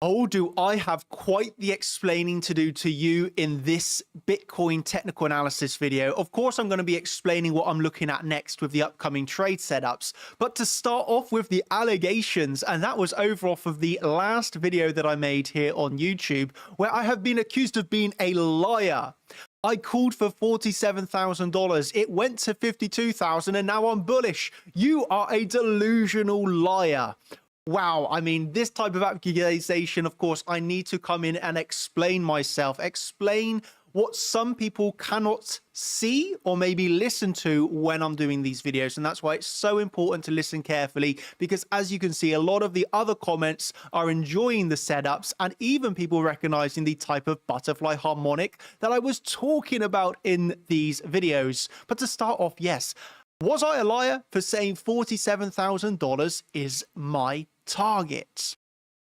Oh, do I have quite the explaining to do to you in this Bitcoin technical analysis video. Of course, I'm going to be explaining what I'm looking at next with the upcoming trade setups. But to start off with the allegations, and that was over off of the last video that I made here on YouTube, where I have been accused of being a liar. I called for $47,000. It went to $52,000 and now I'm bullish. You are a delusional liar. Wow, I mean, this type of accusation, of course, I need to come in and explain myself, explain what some people cannot see or maybe listen to when I'm doing these videos. And that's why it's so important to listen carefully, because as you can see, a lot of the other comments are enjoying the setups and even people recognizing the type of butterfly harmonic that I was talking about in these videos. But to start off, yes, was I a liar for saying $47,000 is my target?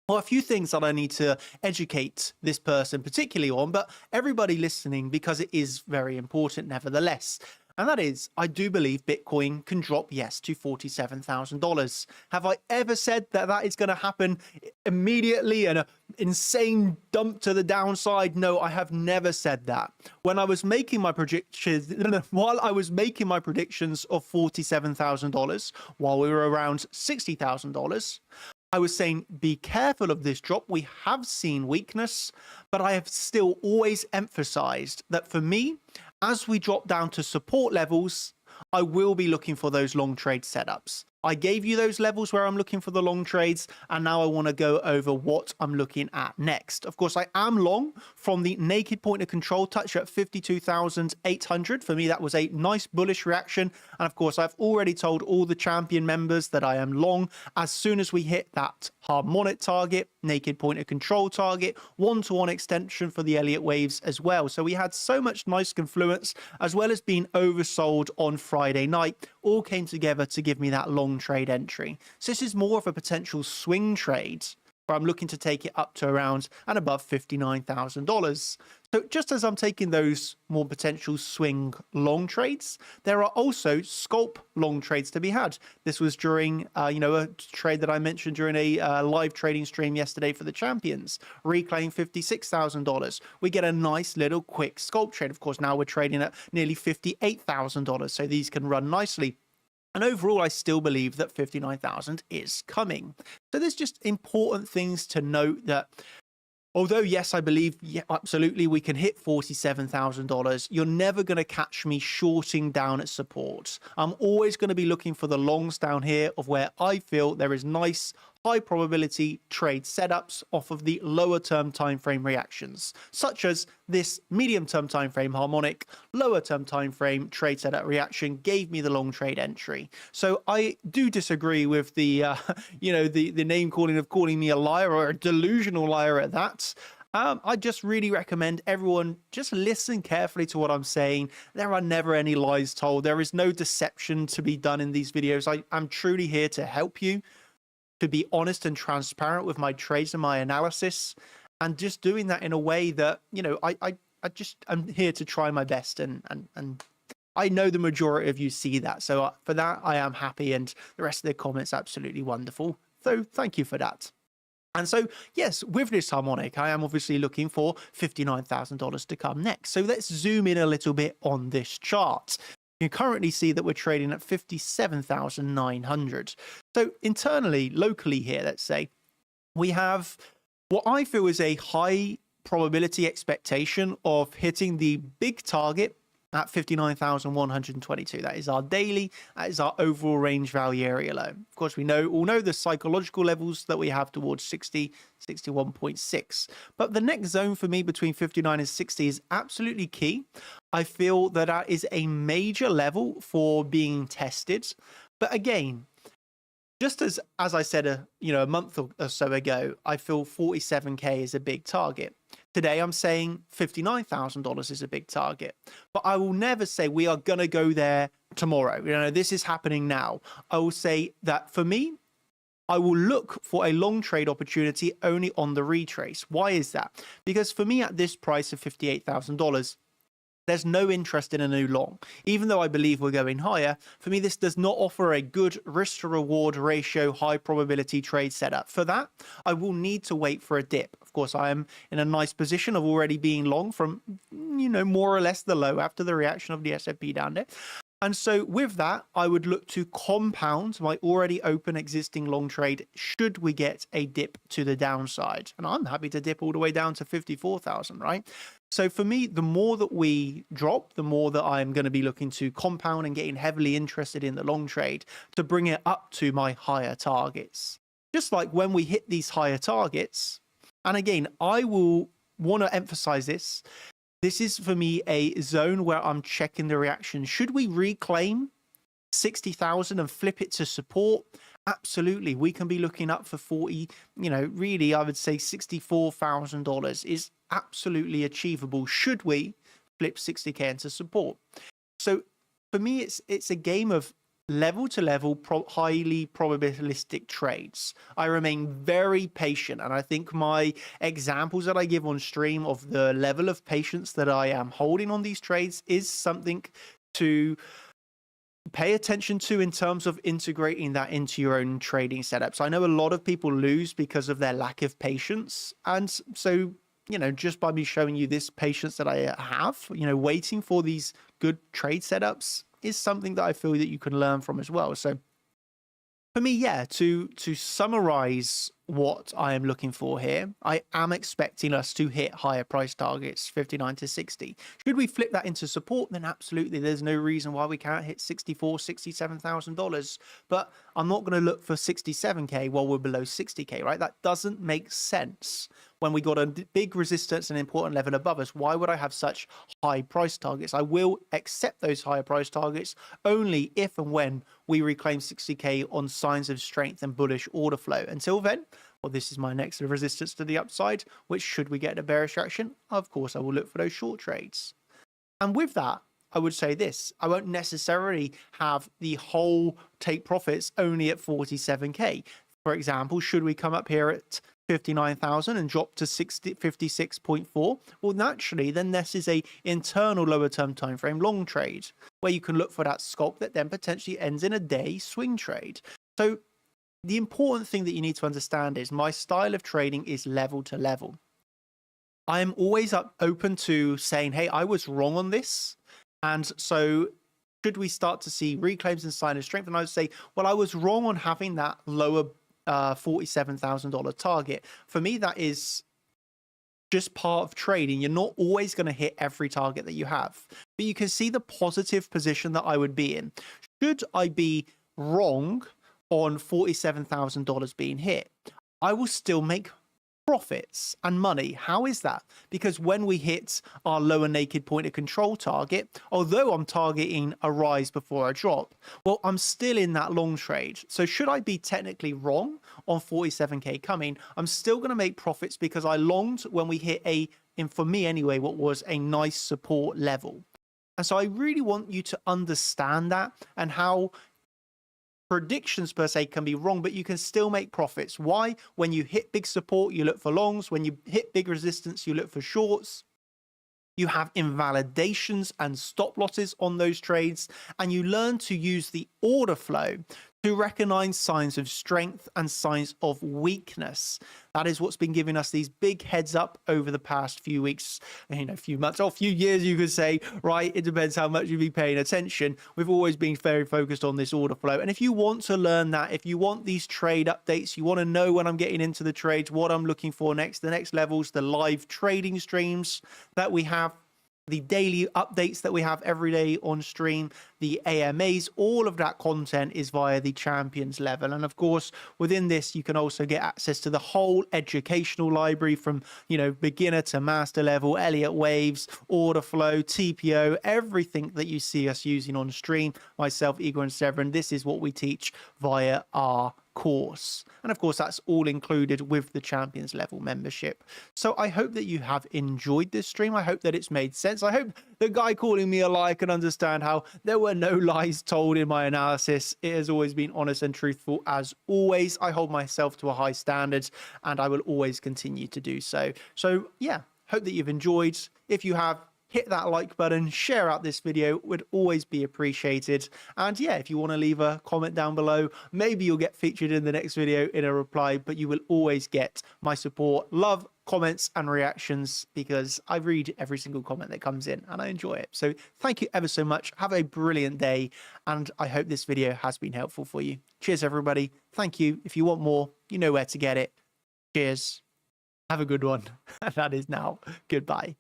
Well, a few things that I need to educate this person particularly on, but everybody listening, because it is very important nevertheless. And that is, I do believe Bitcoin can drop, yes, to $47,000. Have I ever said that that is going to happen immediately and an insane dump to the downside? No, I have never said that. When I was making my predictions, while I was making my predictions of $47,000, while we were around $60,000, I was saying, be careful of this drop. We have seen weakness, but I have still always emphasized that for me, as we drop down to support levels, I will be looking for those long trade setups. I gave you those levels where I'm looking for the long trades, and now I want to go over what I'm looking at next. Of course, I am long from the naked point of control touch at 52,800. For me, that was a nice bullish reaction. And of course, I've already told all the champion members that I am long as soon as we hit that harmonic target, naked point of control target, one-to-one extension for the Elliott waves as well. So we had so much nice confluence, as well as being oversold on Friday night, all came together to give me that long trade entry. So this is more of a potential swing trade where I'm looking to take it up to around and above $59,000. So just as I'm taking those more potential swing long trades, there are also scalp long trades to be had. This was during, a trade that I mentioned during a live trading stream yesterday for the champions, reclaiming $56,000. We get a nice little quick scalp trade. Of course, now we're trading at nearly $58,000. So these can run nicely. And overall, I still believe that 59,000 is coming. So there's just important things to note that although, yes, I believe, yeah, absolutely, we can hit $47,000, you're never going to catch me shorting down at support. I'm always going to be looking for the longs down here of where I feel there is nice, high probability trade setups off of the lower term time frame reactions, such as this medium term time frame harmonic, lower term time frame trade setup reaction gave me the long trade entry. So I do disagree with the the name calling me a liar, or a delusional liar at that. I just really recommend everyone just listen carefully to what I'm saying. There are never any lies told. There is no deception to be done in these videos. I'm truly here to help you, to be honest and transparent with my trades and my analysis, and just doing that in a way that, I'm here to try my best, and I know the majority of you see that. So for that, I am happy, and the rest of the comments absolutely wonderful. So thank you for that. And so, yes, with this harmonic, I am obviously looking for $59,000 to come next. So let's zoom in a little bit on this chart. You can currently see that we're trading at 57,900. So internally, locally here, let's say, we have what I feel is a high probability expectation of hitting the big target at 59,122. That is our daily, that is our overall range value area low. Of course, we all know the psychological levels that we have towards 60, 61.6. But the next zone for me between 59 and 60 is absolutely key. I feel that that is a major level for being tested. But again, just as I said, a month or so ago, I feel 47K is a big target. Today, I'm saying $59,000 is a big target, but I will never say we are going to go there tomorrow. This is happening now. I will say that for me, I will look for a long trade opportunity only on the retrace. Why is that? Because for me, at this price of $58,000, there's no interest in a new long. Even though I believe we're going higher, for me, this does not offer a good risk to reward ratio, high probability trade setup. For that, I will need to wait for a dip. Of course, I am in a nice position of already being long from, more or less the low after the reaction of the S&P down there. And so with that, I would look to compound my already open existing long trade should we get a dip to the downside. And I'm happy to dip all the way down to 54,000, right? So for me, the more that we drop, the more that I'm going to be looking to compound and getting heavily interested in the long trade to bring it up to my higher targets. Just like when we hit these higher targets, and again, I will want to emphasize this. This is, for me, a zone where I'm checking the reaction. Should we reclaim 60,000 and flip it to support? Absolutely. We can be looking up for 40, really, I would say $64,000 is absolutely achievable should we flip 60K into support. So for me, it's a game of level to level, highly probabilistic trades. I remain very patient, and I think my examples that I give on stream of the level of patience that I am holding on these trades is something to pay attention to in terms of integrating that into your own trading setups. I know a lot of people lose because of their lack of patience, and so just by me showing you this patience that I have, waiting for these good trade setups is something that I feel that you can learn from as well. So for me, to summarize what I am looking for here, I am expecting us to hit higher price targets, 59 to 60. Should we flip that into support, then absolutely, there's no reason why we can't hit $64,000, $67,000. But I'm not going to look for 67K while we're below 60K, right? That doesn't make sense. When we got a big resistance and important level above us, why would I have such high price targets? I will accept those higher price targets only if and when we reclaim 60K on signs of strength and bullish order flow. Until then, well, this is my next resistance to the upside, which should we get a bearish action, of course, I will look for those short trades. And with that, I would say this, I won't necessarily have the whole take profits only at 47K. For example, should we come up here at 59,000 and drop to 56.4, well, naturally, then this is a internal lower term time frame long trade where you can look for that scalp that then potentially ends in a day swing trade. So the important thing that you need to understand is my style of trading is level to level. I am always open to saying, hey, I was wrong on this. And so should we start to see reclaims and sign of strength? And I would say, well, I was wrong on having that lower $47,000 target. For me, that is just part of trading. You're not always going to hit every target that you have, but you can see the positive position that I would be in. Should I be wrong on $47,000 being hit, I will still make profits and money. How is that? Because when we hit our lower naked point of control target, although I'm targeting a rise before a drop, well, I'm still in that long trade. So should I be technically wrong on 47K coming, I'm still going to make profits because I longed when we hit for me anyway, what was a nice support level. And so I really want you to understand that and how predictions per se can be wrong, but you can still make profits. Why? When you hit big support, you look for longs. When you hit big resistance, you look for shorts. You have invalidations and stop losses on those trades, and you learn to use the order flow to recognize signs of strength and signs of weakness. That is what's been giving us these big heads up over the past few weeks, few months, or few years, you could say, right? It depends how much you've been paying attention. We've always been very focused on this order flow. And if you want to learn that, if you want these trade updates, you want to know when I'm getting into the trades, what I'm looking for next, the next levels, the live trading streams that we have, the daily updates that we have every day on stream, the AMAs, all of that content is via the champions level. And of course, within this, you can also get access to the whole educational library from, beginner to master level, Elliott waves, order flow, TPO, everything that you see us using on stream. Myself, Igor and Severin, this is what we teach via our course. And of course, that's all included with the champions level membership. So I hope that you have enjoyed this stream. I hope that it's made sense. I hope the guy calling me a liar can understand how there were no lies told in my analysis. It has always been honest and truthful as always. I hold myself to a high standard and I will always continue to do so. So yeah, hope that you've enjoyed. If you have, hit that like button, share out this video, would always be appreciated. And yeah, if you want to leave a comment down below, maybe you'll get featured in the next video in a reply, but you will always get my support, love, comments and reactions, because I read every single comment that comes in and I enjoy it. So thank you ever so much. Have a brilliant day, and I hope this video has been helpful for you. Cheers, everybody. Thank you. If you want more, you know where to get it. Cheers. Have a good one. And that is now goodbye.